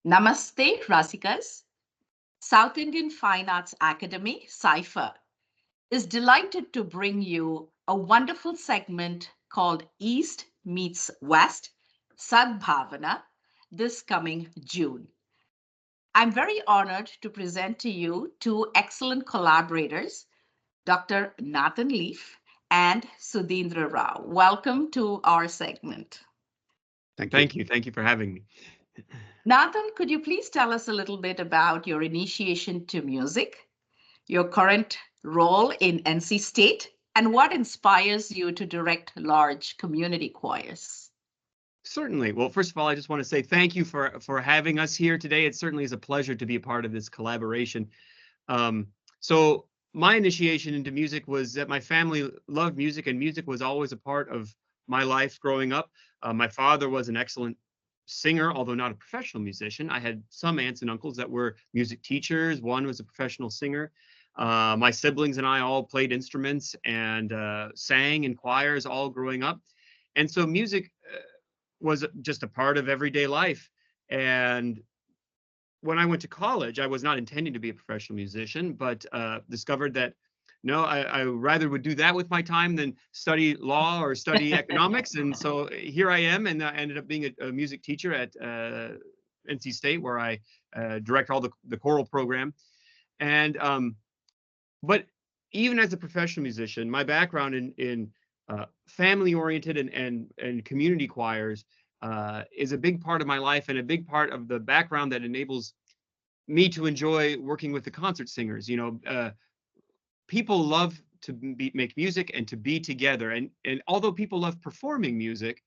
Namaste, Rasikas. South Indian Fine Arts Academy, CIFA, is delighted to bring you a wonderful segment called East Meets West, Sadbhavana, this coming June. I'm very honored to present to you two excellent collaborators, Dr. Nathan Leaf and Sudhindra Rao. Welcome to our segment. Thank you. Thank you. Thank you for having me. Nathan, could you please tell us a little bit about your initiation to music, your current role in NC State, and what inspires you to direct large community choirs? Certainly. Well, first of all, I just want to say thank you for having us here today. It certainly is a pleasure to be a part of this collaboration. So my initiation into music was that my family loved music, and music was always a part of my life growing up. My father was an excellent singer, although not a professional musician. I had some aunts and uncles that were music teachers. One was a professional singer. My siblings and I all played instruments and sang in choirs all growing up. And so music was just a part of everyday life. And when I went to college, I was not intending to be a professional musician, but discovered that no, I rather would do that with my time than study law or study economics. And so here I am, and I ended up being a music teacher at NC State, where I direct all the choral program. And but even as a professional musician, my background in family-oriented and community choirs is a big part of my life, and a big part of the background that enables me to enjoy working with the concert singers. People love to make music and to be together, and although people love performing music,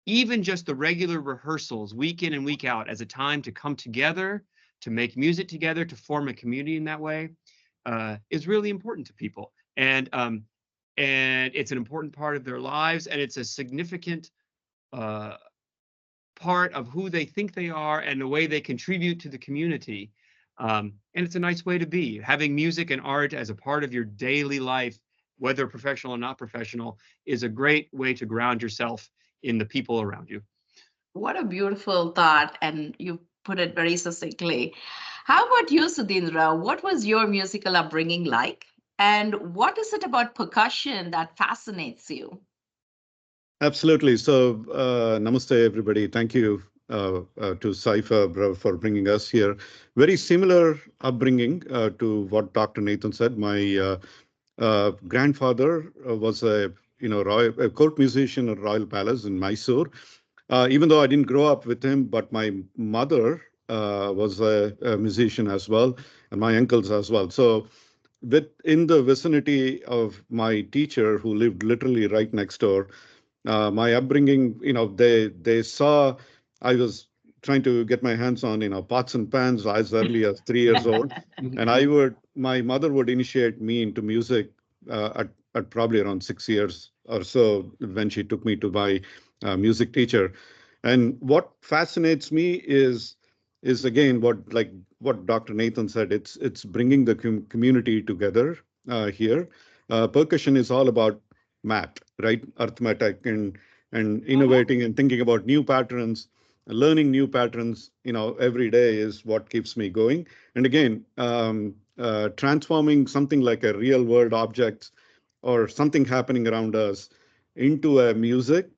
even just the regular rehearsals week in and week out as a time to come together, to make music together, to form a community in that way, is really important to people. And it's an important part of their lives, and it's a significant part of who they think they are and the way they contribute to the community. And it's a nice way to be. Having music and art as a part of your daily life, whether professional or not professional, is a great way to ground yourself in the people around you. What a beautiful thought, and you put it very succinctly. How about you, Sudhindra? What was your musical upbringing like? And what is it about percussion that fascinates you? Absolutely. So, namaste, everybody. Thank you to Saifa for bringing us here. Very similar upbringing to what Dr. Nathan said. My grandfather was a court musician at Royal Palace in Mysore. Even though I didn't grow up with him, but my mother was a musician as well, and my uncles as well. So, in the vicinity of my teacher, who lived literally right next door, my upbringing, they saw I was trying to get my hands on, pots and pans as early as 3 years old, and my mother would initiate me into music at probably around 6 years or so when she took me to my music teacher. And what fascinates me is again what Dr. Nathan said. It's bringing the community together here. Percussion is all about math, right? Arithmetic and innovating and thinking about new patterns, learning new patterns. Every day is what keeps me going. And again, transforming something like a real world objects or something happening around us into a music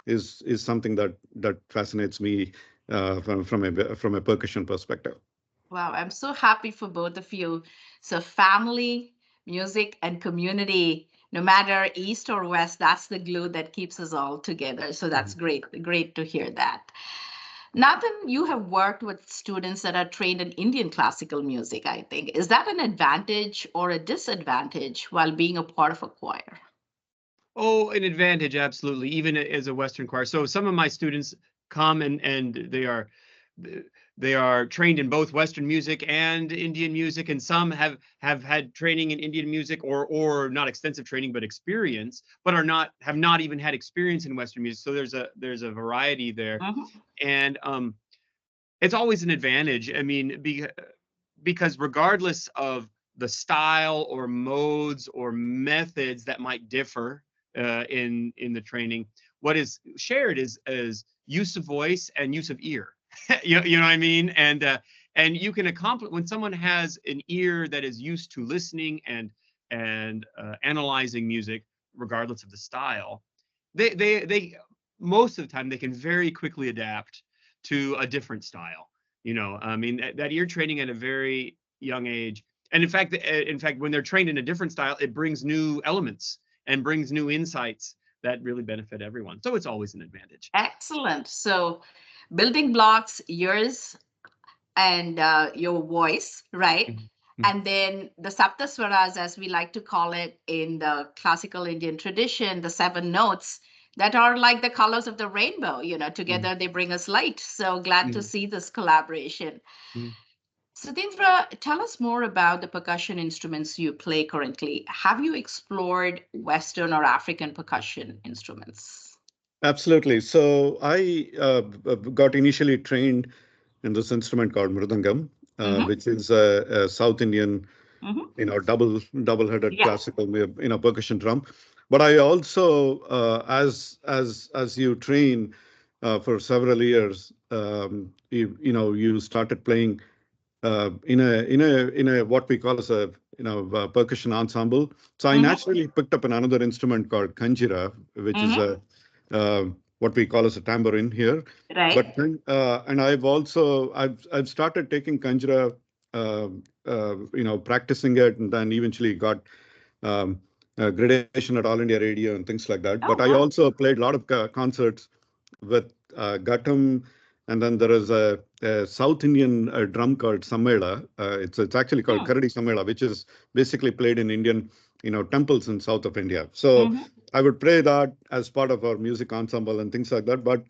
is something that fascinates me from a percussion perspective. Wow, I'm so happy for both of you. So, family, music, and community, no matter east or west, that's the glue that keeps us all together. So, that's great. Great to hear that. Nathan, you have worked with students that are trained in Indian classical music, I think. Is that an advantage or a disadvantage while being a part of a choir? Oh, an advantage, absolutely, even as a Western choir. So some of my students come and they are trained in both Western music and Indian music, and some have had training in Indian music or not extensive training but experience, but have not even had experience in Western music. So there's a variety there, and it's always an advantage. I mean, because regardless of the style or modes or methods that might differ in the training, what is shared is use of voice and use of ear. You know what I mean? And you can accomplish when someone has an ear that is used to listening and analyzing music, regardless of the style. They most of the time they can very quickly adapt to a different style. You know, I mean that ear training at a very young age, and in fact, when they're trained in a different style, it brings new elements and brings new insights that really benefit everyone. So it's always an advantage. Excellent. So, building blocks, yours and your voice, right? Mhm. Mhm. And then the saptaswaras, as we like to call it in the classical Indian tradition, the seven notes that are like the colors of the rainbow. Mhm. Together they bring us light. So glad to Mhm. see this collaboration. Mhm. Sudhindra, tell us more about the percussion instruments you play currently. Have you explored Western or African percussion instruments? Absolutely. So I got initially trained in this instrument called mridangam, Mm-hmm, which is a South Indian, mm-hmm. double-headed Yeah. classical, percussion drum. But I also, as you train for several years, you started playing in a what we call as a percussion ensemble. So I Mm-hmm, naturally picked up another instrument called kanjira, which is mm-hmm. a uh, what we call as a tambourine here. Right. But then, and I've started taking kanjira, practicing it, and then eventually got um, gradation at All India Radio and things like that. But Oh, I wow. also played a lot of concerts with Ghatan, and then there is a South Indian drum called Samela. It's actually called Hmm. Karadi Samela, which is basically played in Indian temples in south of India. So Mm-hmm. I would play that as part of our music ensemble and things like that. But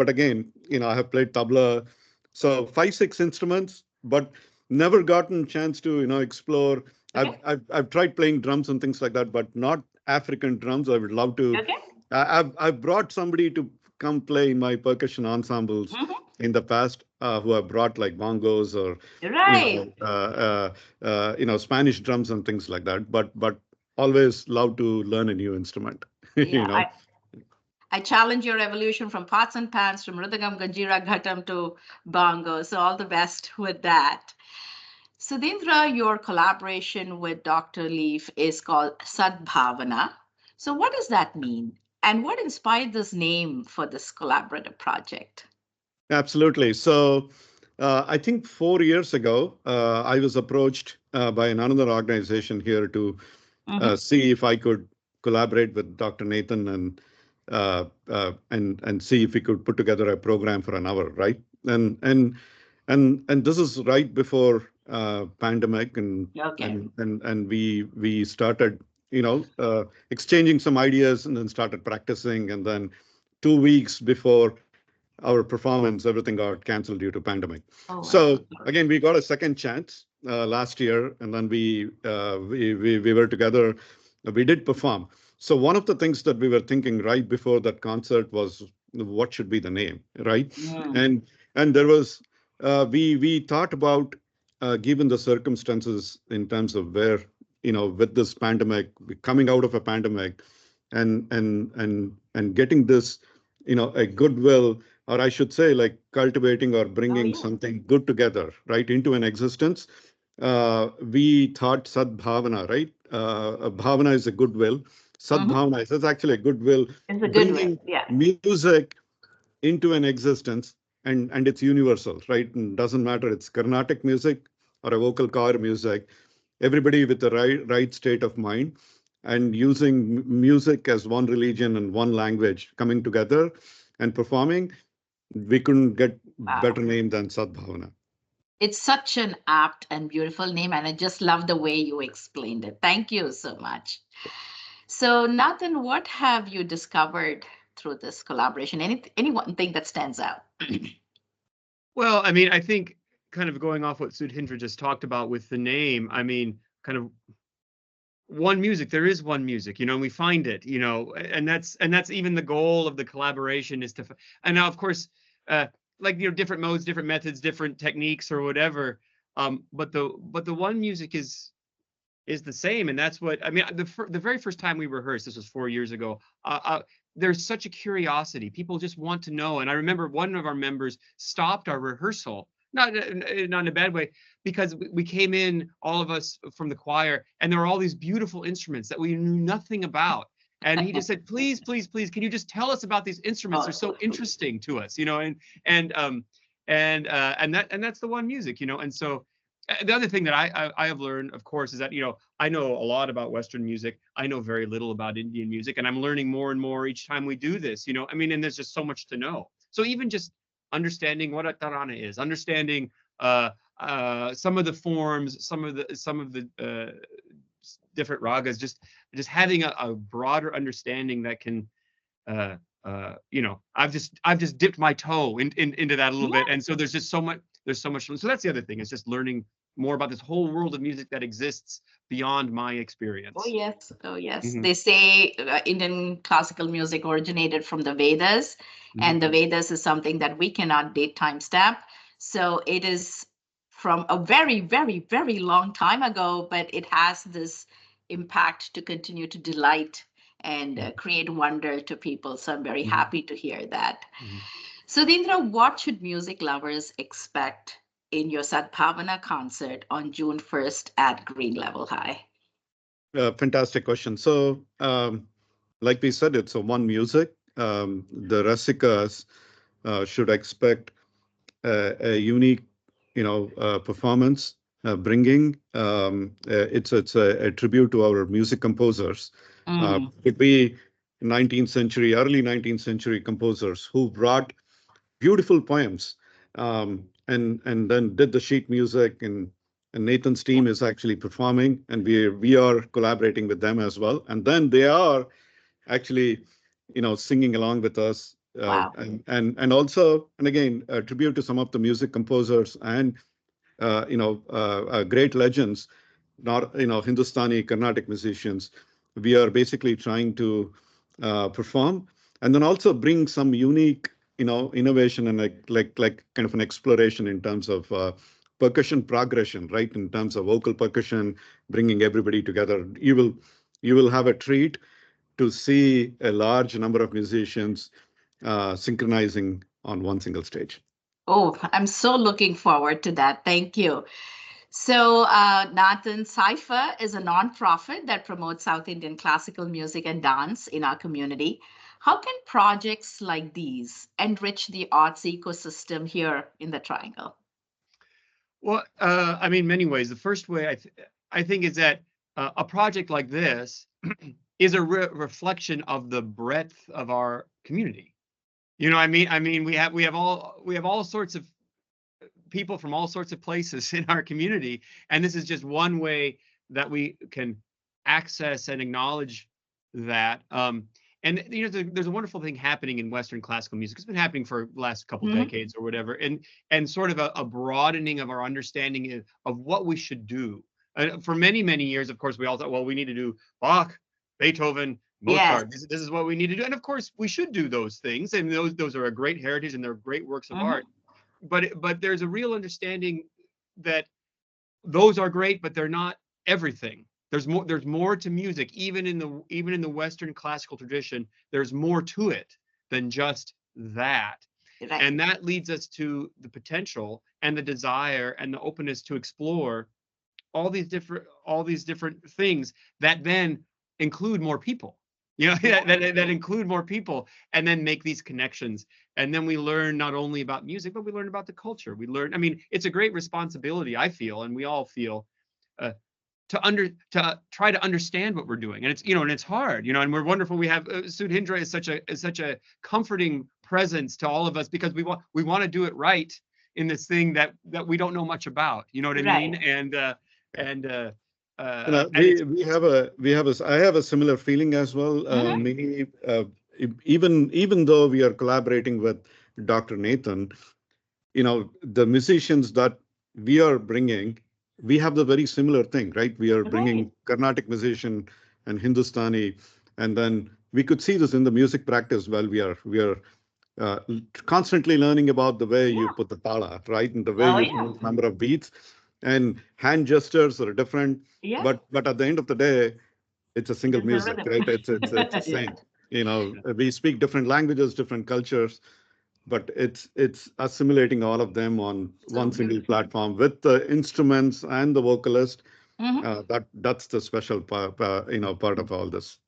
again, I have played tabla, so 5, 6 instruments, but never gotten chance to explore. Okay. I've tried playing drums and things like that, but not African drums. I would love to. Okay. I've brought somebody to come play in my percussion ensembles Mm-hmm. in the past, who have brought like bongos or you Right. know Spanish drums and things like that. But always love to learn a new instrument. Yeah. you know. I challenge your evolution from pots and pans to mridangam, ganjira, ghatam to bongo. So all the best with that. Sudhindra, your collaboration with Dr. Leaf is called Sadbhavana. So what does that mean? And what inspired this name for this collaborative project? Absolutely. So I think 4 years ago, I was approached by another organization here to Mm-hmm. see if I could collaborate with Dr. Nathan and see if we could put together a program for an hour, right? And this is right before pandemic, Okay. and we started exchanging some ideas, and then started practicing, and then 2 weeks before our performance, everything got canceled due to pandemic. Oh, I'm so So sorry. again, we got a second chance last year, and then we were together. We did perform. So one of the things that we were thinking right before that concert was what should be the name, right? Mm. And there was we thought about given the circumstances in terms of where with this pandemic, coming out of a pandemic, and getting this a goodwill, or I should say, like cultivating or Oh, bringing yeah. something good together, right, into an existence. We thought Sadbhavana, right? Bhavana is a goodwill. Mm-hmm. Sadbhavana is actually a goodwill, It's a good way. bringing Yeah. music into an existence, and it's universal, right? And doesn't matter it's Carnatic music or a vocal cord music. Everybody with the right state of mind and using music as one religion and one language coming together and performing, we couldn't get Wow. better name than Sadbhavana. It's such an apt and beautiful name, and I just love the way you explained it. Thank you so much. So, Nathan, what have you discovered through this collaboration? Any one thing that stands out? Well, I mean, I think kind of going off what Sudhindra just talked about with the name, I mean, kind of one music, there is one music, and we find it, and that's even the goal of the collaboration is and now of course, uh like different modes, different methods, different techniques or whatever, but the one music is the same. And that's what I mean. The very first time we rehearsed, this was 4 years ago, there's such a curiosity. People just want to know. And I remember one of our members stopped our rehearsal, not in a bad way, because we came in, all of us from the choir, and there were all these beautiful instruments that we knew nothing about. And he just said, please, please, please, can you just tell us about these instruments? They're so interesting to us, and that's the one music, And so the other thing that I have learned, of course, is that, I know a lot about Western music. I know very little about Indian music, and I'm learning more and more each time we do this, and there's just so much to know. So even just understanding what a tarana is, understanding some of the forms, some of the different ragas, just having a broader understanding that can, I've just dipped my toe into that a little bit, and so there's so much. So that's the other thing, is just learning more about this whole world of music that exists beyond my experience. Oh yes, oh yes. Mhm. They say Indian classical music originated from the Vedas, and the Vedas is something that we cannot date timestamp. So it is from a very, very, very long time ago, but it has this impact to continue to delight and create wonder to people. So I'm very happy to hear that. Sudhindra, what should music lovers expect in your Sadbhavana concert on June 1st at Green Level High? Fantastic question. So, like we said, it's a one music. The Rasikas should expect a unique, performance. Bringing it's a tribute to our music composers. Could be 19th century, early 19th century composers who brought beautiful poems, and then did the sheet music, and Nathan's team is actually performing, and we are collaborating with them as well, and then they are actually singing along with us, Wow. and also, and again, a tribute to some of the music composers and great legends, not Hindustani Carnatic musicians. We are basically trying to perform, and then also bring some unique innovation, and like kind of an exploration in terms of percussion progression, right? In terms of vocal percussion, bringing everybody together. You will have a treat to see a large number of musicians synchronizing on one single stage. Oh, I'm so looking forward to that. Thank you. So, Nathan, Cypher is a nonprofit that promotes South Indian classical music and dance in our community. How can projects like these enrich the arts ecosystem here in the Triangle? Well, many ways. The first way I think is that a project like this is a reflection of the breadth of our community. We have all sorts of people from all sorts of places in our community, and this is just one way that we can access and acknowledge that. And there's a wonderful thing happening in Western classical music. It's been happening for the last couple decades or whatever, and sort of a broadening of our understanding of what we should do. For many years, of course, we all thought, well, we need to do Bach, Beethoven, Mozart. Yes. This is what we need to do, and of course, we should do those things, and those are a great heritage and they're great works of art. But there's a real understanding that those are great, but they're not everything. There's more to music, even in the Western classical tradition. There's more to it than just that. Right. And that leads us to the potential and the desire and the openness to explore all these different things that then include more people. That include more people, and then make these connections. And then we learn not only about music, but we learn about the culture. We learn, it's a great responsibility, I feel, and we all feel, to try to understand what we're doing. And it's hard, and we're wonderful. We have Sudhindra is such a comforting presence to all of us, because we want to do it right in this thing that we don't know much about. You know what I mean? I have a similar feeling as well. Even though we are collaborating with Dr. Nathan, the musicians that we are bringing, we have the very similar thing, right? We are bringing Carnatic musician and Hindustani, and then we could see this in the music practice. Well, we are constantly learning about the way you put the tala, right, and the way you put number of beats, and hand gestures are different. But at the end of the day, it's a single music, right? It's the same. We speak different languages, different cultures, but it's assimilating all of them on So one single beautiful. platform with the instruments and the vocalist. Mhm. That's the special part of all this.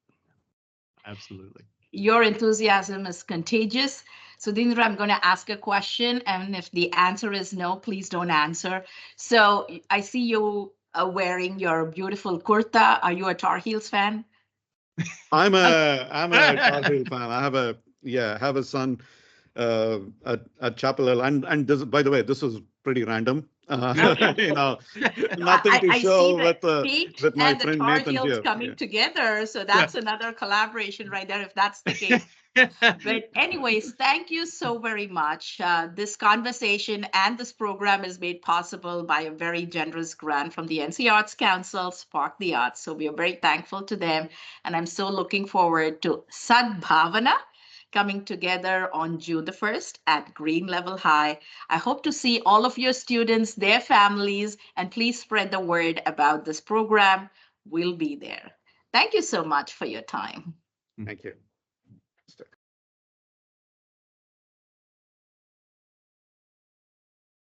Absolutely. Your enthusiasm is contagious. Sudhindra, I'm going to ask a question, and if the answer is no, please don't answer. So I see you wearing your beautiful kurta. Are you a Tar Heels fan? I'm a Tar Heel fan. I have a son at Chapel Hill, and this, by the way, this is pretty random. Okay. Nothing to I see show the Kate with my and the friend Tar Nathan Heels here. coming Yeah. together. So that's another collaboration right there, if that's the case. But anyways, thank you so very much. This conversation and this program is made possible by a very generous grant from the NC Arts Council, Spark the Arts. So we are very thankful to them. And I'm so looking forward to Sadbhavana coming together on June the 1st at Green Level High. I hope to see all of your students, their families, and please spread the word about this program. We'll be there. Thank you so much for your time. Thank you.